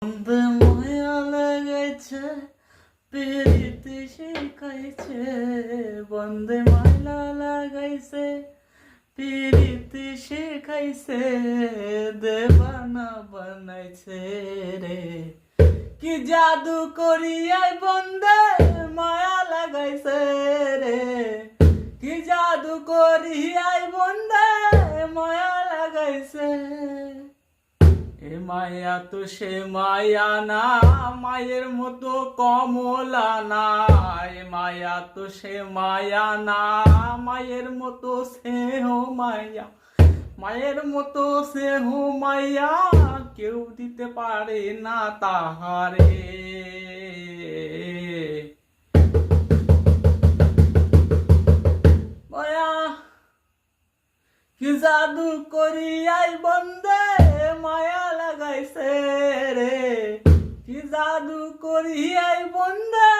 বন্ধে মায়া লাগাইছে পিরিতি শিখাইছে, বন্ধে মায়া লাগাইছে পিরিতি শিখাইছে, দেবানা বানাইছে রে। কি জাদু করিয়াই বন্ধে মায়া লাগাইছে রে, কি জাদু করিয়াই বন্ধে মায়া লাগাইছে। এ মায়া তো সে মায়া না, মায়ের মতো কমলা না। এ মায়া তো সে মায়া না, মায়ের মতো স্নেহ মায়া, মায়ের মতো স্নেহ মায়া কেউ দিতে পারে না তাহারে। মায়া কি জাদু করিয়াই বন্ধে মায়া লাগাইছে রে, কি জাদু করিয়াই বন্ধে